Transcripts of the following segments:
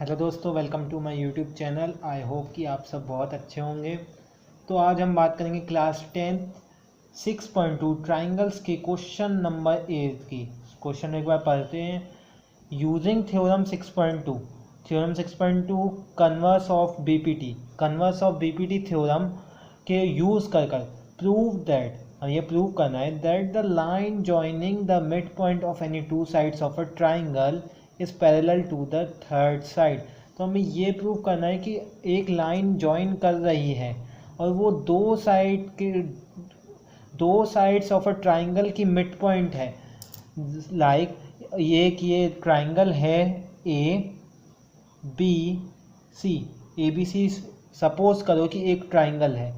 Hello दोस्तों, welcome to my YouTube channel. I hope कि आप सब बहुत अच्छे होंगे। तो आज हम बात करेंगे क्लास 10 6.2 ट्राइंगल्स के क्वेश्चन नंबर 8 की। क्वेश्चन एक बार पढ़ते हैं। Using theorem 6.2 converse of BPT theorem के यूज़ कर प्रूव दैट, और ये प्रूव करना है that the line joining the mid point of any two sides of a triangle is parallel to the third side. तो हमें ये प्रूव करना है कि एक लाइन जॉइन कर रही है और वो दो साइड्स ऑफ अ ट्राइंगल की मिड पॉइंट है। लाइक ये ट्राइंगल है ए बी सी सपोज करो कि एक ट्राइंगल है।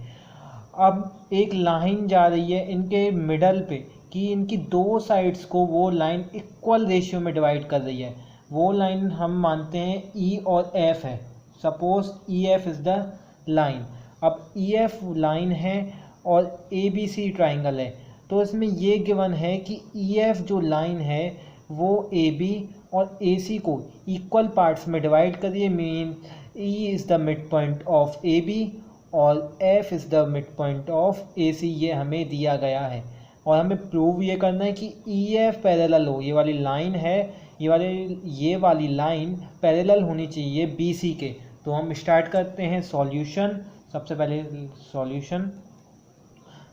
अब एक लाइन जा रही है इनके मिडल पे कि इनकी दो साइड्स को वो लाइन इक्वल रेशियो में डिवाइड कर रही है। वो लाइन हम मानते हैं ई और एफ है। Suppose E F is the line. अब ई एफ लाइन है और ए बी सी ट्राइंगल है, तो इसमें ये गिवन है कि ई एफ जो लाइन है वो ए बी और ए सी को इक्वल पार्ट्स में डिवाइड करिए। Mean E is the mid point of A B और F is the mid point of A C, ये हमें दिया गया है। और हमें प्रूव ये करना है कि ई एफ पैरेलल हो, ये वाली लाइन है, ये वाली लाइन पैरेलल होनी चाहिए बी सी के। तो हम स्टार्ट करते हैं सॉल्यूशन। सबसे पहले सॉल्यूशन,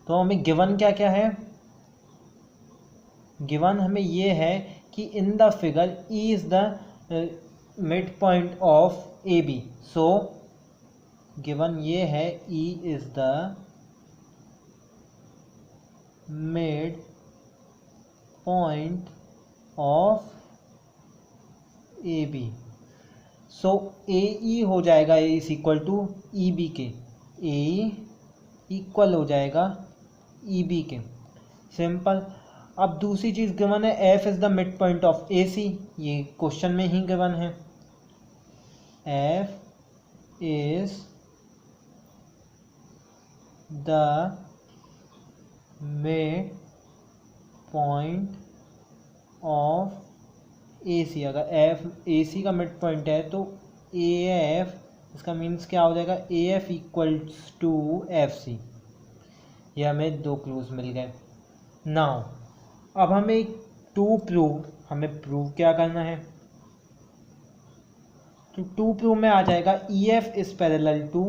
तो हमें गिवन क्या क्या है। गिवन हमें ये है कि in the figure E is the mid point of A B. So given ये है E is the mid point of A B. So A E हो जाएगा A is equal to E B के, A equal हो जाएगा ई B के। Simple. अब दूसरी चीज़ गिवन है F is the mid point of A C, ये क्वेश्चन में ही गिवन है। F is the mid point of A C. अगर एफ ए सी का मिड पॉइंट है तो ए एफ, इसका मीन्स क्या हो जाएगा, A F equals to F C. ये हमें दो क्लूज मिल गए। नाउ अब हमें प्रूव क्या करना है। तो टू प्रूव में आ जाएगा E F is parallel to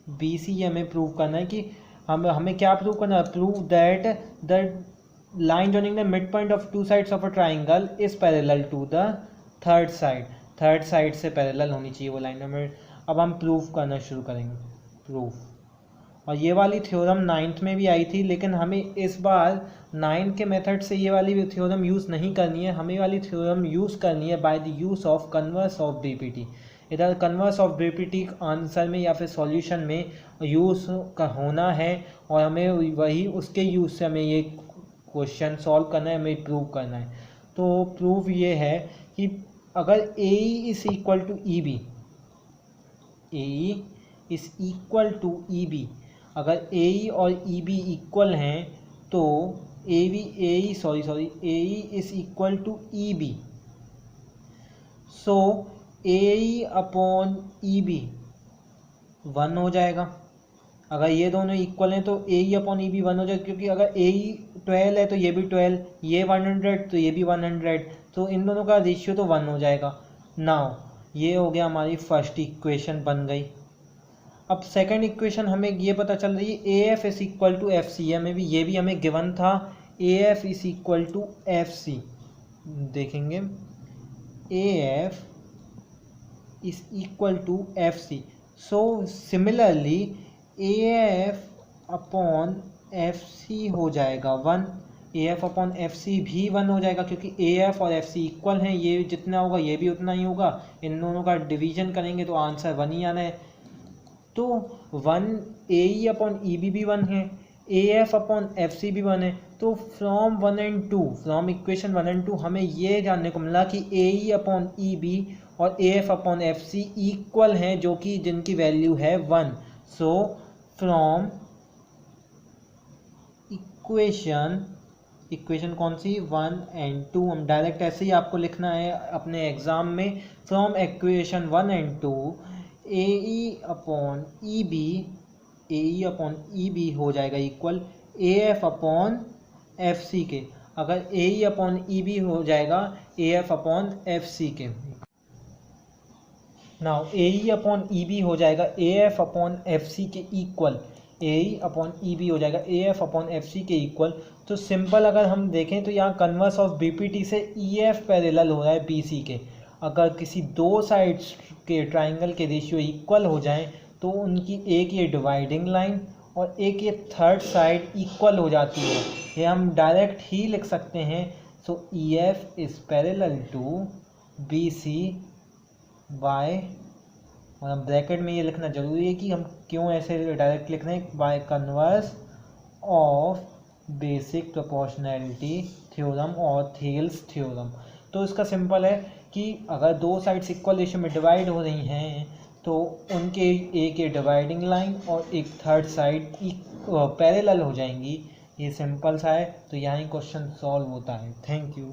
B C. ये हमें प्रूव करना है कि हमें क्या प्रूव करना है। Prove that the line joining the mid point of two sides of a triangle is parallel to the third side से पैरेलल होनी चाहिए वो लाइन। हमें अब हम प्रूव करना शुरू करेंगे। प्रूफ, और ये वाली थ्योरम 9th में भी आई थी, लेकिन हमें इस बार 9 के मेथड से ये वाली थ्योरम यूज़ नहीं करनी है। हमें वाली थ्योरम यूज़ करनी है by the use of converse of BPT. इधर कन्वर्स ऑफ बीपीटी आंसर में या फिर सॉल्यूशन में यूज़ का होना है, और हमें वही उसके यूज़ से हमें ये क्वेश्चन सॉल्व करना है, हमें प्रूव करना है। तो प्रूव ये है कि अगर A is equal to E B, A is equal to E B, अगर ए ई और ई बी इक्वल हैं तो A E is equal to E B. So A E upon E B 1 हो जाएगा। अगर ये दोनों इक्वल हैं तो A E upon E B 1 हो जाएगा, क्योंकि अगर ए ई 12 है तो ये भी 12, ये 100 तो ये भी 100, तो इन दोनों का रेशियो तो 1 हो जाएगा। नाउ ये हो गया, हमारी फर्स्ट इक्वेशन बन गई। अब सेकंड इक्वेशन हमें ये पता चल रही है A F is equal to F C. ये भी हमें गिवन था, A F is equal to F C. देखेंगे A F is equal to F C. So similarly A F upon F C हो जाएगा 1। A F upon F C भी 1 हो जाएगा, क्योंकि ए एफ और एफ सी इक्वल हैं। ये जितना होगा ये भी उतना ही होगा। इन दोनों का डिवीजन करेंगे तो आंसर 1 ही आना है। तो 1 ए ई अपॉन ई बी भी 1 है, A F upon F C भी 1 है। तो फ्रॉम इक्वेशन 1 एंड 2 हमें ये जानने को मिला कि ए ई अपॉन ई बी और A F upon F C equal हैं, जो कि जिनकी वैल्यू है 1। सो फ्रॉम इक्वेशन इक्वेशन कौन सी 1 and 2, हम डायरेक्ट ऐसे ही आपको लिखना है अपने एग्जाम में, from equation 1 and 2 A upon E B हो जाएगा equal A F upon F C के। अगर ए अपॉन ई बी हो जाएगा A F upon F C के। Now A upon E B हो जाएगा A F upon F C के equal, A upon E B हो जाएगा A F upon F C के इक्वल। तो सिंपल अगर हम देखें तो यहाँ converse of B P T से ई एफ पैरेलल हो रहा है बी सी के। अगर किसी दो साइड्स के ट्राइंगल के रेशियो इक्वल हो जाएं तो उनकी एक ये डिवाइडिंग लाइन और एक ये थर्ड साइड इक्वल हो जाती है। ये हम डायरेक्ट ही लिख सकते हैं। So E F is parallel to B C by, और हम ब्रैकेट में ये लिखना जरूरी है कि हम क्यों ऐसे डायरेक्ट लिख रहे हैं, by converse of basic proportionality theorem और थेल्स थ्योरम। तो इसका सिंपल है कि अगर दो साइड्स इक्वल रेशियो में डिवाइड हो रही हैं तो उनके एक ये डिवाइडिंग लाइन और एक थर्ड साइड पैरेलल हो जाएंगी। ये सिंपल सा है। तो यहाँ ही क्वेश्चन सॉल्व होता है। Thank you.